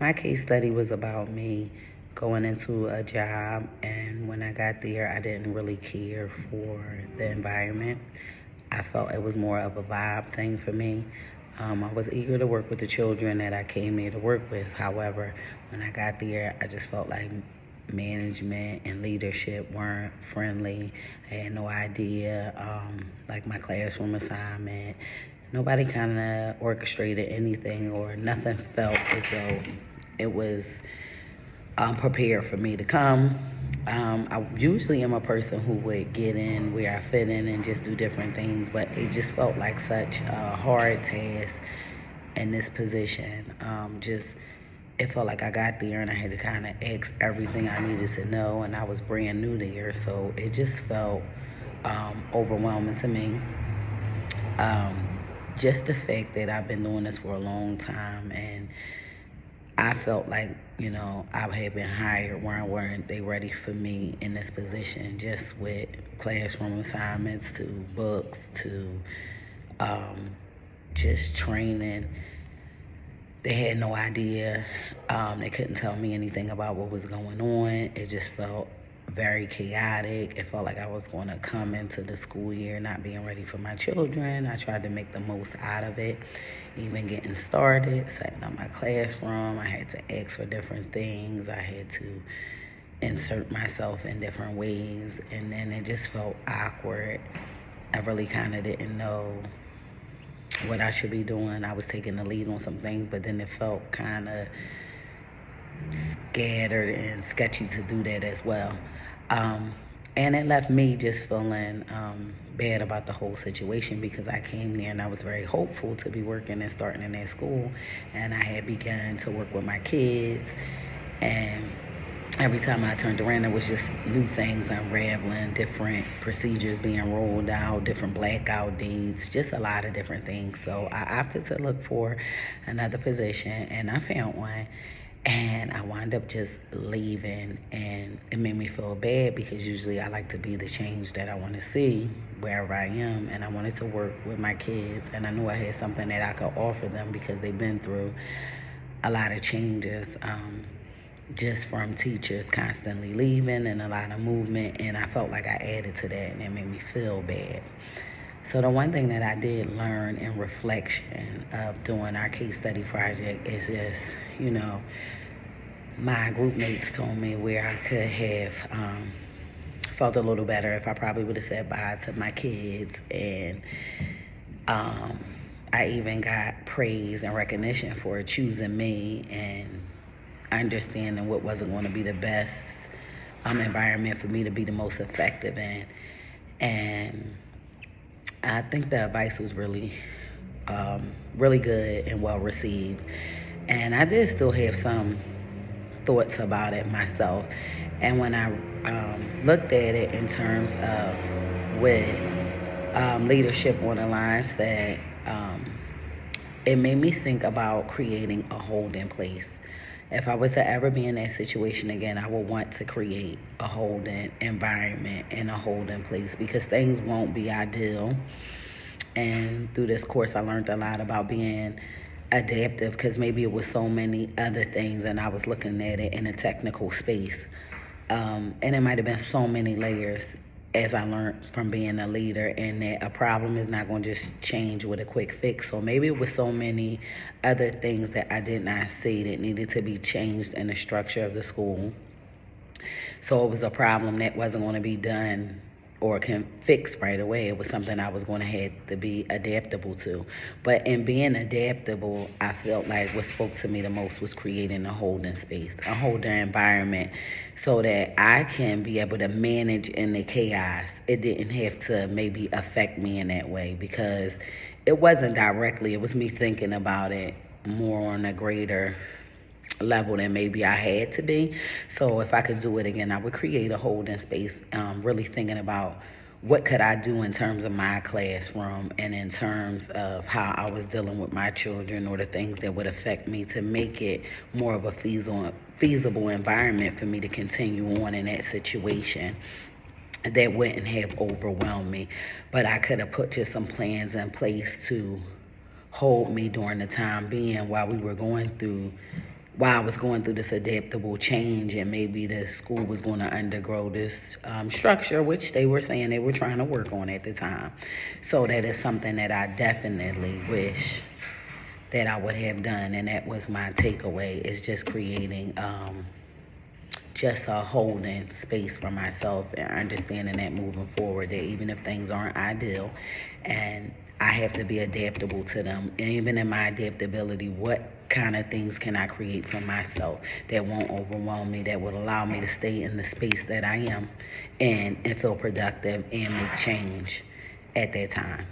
My case study was about me going into a job, and when I got there, I didn't really care for the environment. I felt it was more of a vibe thing for me. I was eager to work with the children that I came here to work with. However, when I got there, I just felt like management and leadership weren't friendly. I had no idea, like my classroom assignment. Nobody kind of orchestrated anything, or nothing felt as though it was prepared for me to come. I usually am a person who would get in where I fit in and just do different things, but it just felt like such a hard task in this position. It felt like I got there and I had to kind of ask everything I needed to know, and I was brand new there, so it just felt overwhelming to me. Just the fact that I've been doing this for a long time, and I felt like, I had been hired where weren't they ready for me in this position, just with classroom assignments to books to just training. They had no idea. They couldn't tell me anything about what was going on. It just felt very chaotic. It felt like I was going to come into the school year not being ready for my children. I tried to make the most out of it, even getting started, setting up my classroom. I had to ask for different things. I had to insert myself in different ways, and then it just felt awkward. I really kind of didn't know what I should be doing. I was taking the lead on some things, but then it felt kind of scattered and sketchy to do that as well. And it left me just feeling bad about the whole situation, because I came there and I was very hopeful to be working and starting in that school, and I had begun to work with my kids, and every time I turned around, there was just new things unraveling, different procedures being rolled out, different blackout dates, just a lot of different things. So I opted to look for another position, and I found one. And I wound up just leaving, and it made me feel bad, because usually I like to be the change that I want to see wherever I am, and I wanted to work with my kids, and I knew I had something that I could offer them, because they've been through a lot of changes, just from teachers constantly leaving and a lot of movement, and I felt like I added to that, and it made me feel bad. So the one thing that I did learn in reflection of doing our case study project is just, my group mates told me where I could have felt a little better if I probably would have said bye to my kids. And I even got praise and recognition for choosing me and understanding what wasn't going to be the best environment for me to be the most effective in. And I think the advice was really, really good and well received. And I did still have some thoughts about it myself. And when I looked at it in terms of what leadership on the line said, it made me think about creating a holding place. If I was to ever be in that situation again, I would want to create a holding environment and a holding place, because things won't be ideal. And through this course, I learned a lot about being adaptive, because maybe it was so many other things and I was looking at it in a technical space. And it might have been so many layers, as I learned from being a leader, and that a problem is not going to just change with a quick fix. So maybe it was so many other things that I did not see that needed to be changed in the structure of the school. So it was a problem that wasn't going to be done or can fix right away. It was something I was going to have to be adaptable to. But in being adaptable, I felt like what spoke to me the most was creating a holding space, a holding environment, so that I can be able to manage in the chaos. It didn't have to maybe affect me in that way, because it wasn't directly, it was me thinking about it more on a greater level than maybe I had to be. So if I could do it again, I would create a holding space, really thinking about what could I do in terms of my classroom and in terms of how I was dealing with my children, or the things that would affect me, to make it more of a feasible environment for me to continue on in that situation that wouldn't have overwhelmed me. But I could have put just some plans in place to hold me during the time being while we were going through while I was going through this adaptable change, and maybe the school was going to undergo this structure, which they were saying they were trying to work on at the time. So that is something that I definitely wish that I would have done, and that was my takeaway, is just creating just a holding space for myself, and understanding that moving forward, that even if things aren't ideal and I have to be adaptable to them, and even in my adaptability, what kind of things can I create for myself that won't overwhelm me, that will allow me to stay in the space that I am and feel productive and make change at that time.